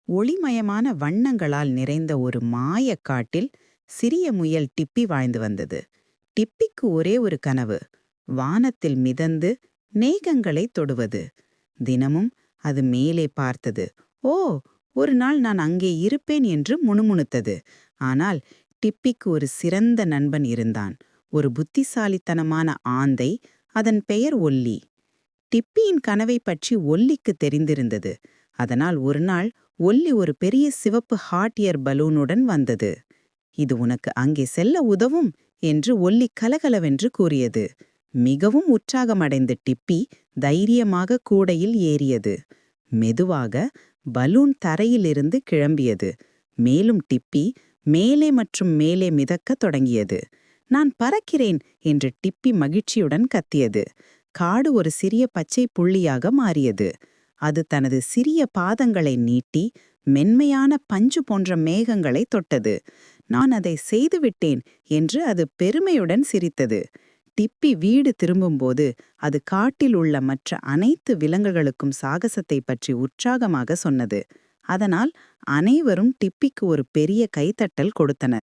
ஒளிமயமான வண்ணங்களால் நிறைந்த ஒரு மாயக் காட்டில் சிறிய முயல் டிப்பி வாழ்ந்து வந்தது. டிப்பிக்கு ஒரே ஒரு கனவு, வானத்தில் மிதந்து மேகங்களை தொடுவது. தினமும் அது மேலே பார்த்தது. ஓ, ஒரு நாள் நான் அங்கே இருப்பேன் என்று முணுமுணுத்தது. ஆனால் டிப்பிக்கு ஒரு சிறந்த நண்பன் இருந்தான், ஒரு புத்திசாலித்தனமான ஆந்தை. அதன் பெயர் ஒல்லி. டிப்பியின் கனவை பற்றி ஒல்லிக்கு தெரிந்திருந்தது. அதனால் ஒரு நாள் ஒல்லி ஒரு பெரிய சிவப்பு ஹாட் ஏர் பலூனுடன் வந்தது. இது உனக்கு அங்கே செல்ல உதவும் என்று ஒல்லி கலகலவென்று கூறியது. மிகவும் உற்சாகமடைந்த டிப்பி தைரியமாக கூடையில் ஏறியது. மெதுவாக பலூன் தரையிலிருந்து கிளம்பியது. மேலும் டிப்பி மேலே மற்றும் மேலே மிதக்கத் தொடங்கியது. நான் பறக்கிறேன் என்று டிப்பி மகிழ்ச்சியுடன் கத்தியது. காடு ஒரு சிறிய பச்சை புள்ளியாக மாறியது. அது தனது சிறிய பாதங்களை நீட்டி மென்மையான பஞ்சு போன்ற மேகங்களை தொட்டது. நான் அதை செய்துவிட்டேன் என்று அது பெருமையுடன் சிரித்தது. டிப்பி வீடு திரும்பும்போது அது காட்டில் உள்ள மற்ற அனைத்து விலங்குகளுக்கும் சாகசத்தை பற்றி உற்சாகமாக சொன்னது. அதனால் அனைவரும் டிப்பிக்கு ஒரு பெரிய கைத்தட்டல் கொடுத்தனர்.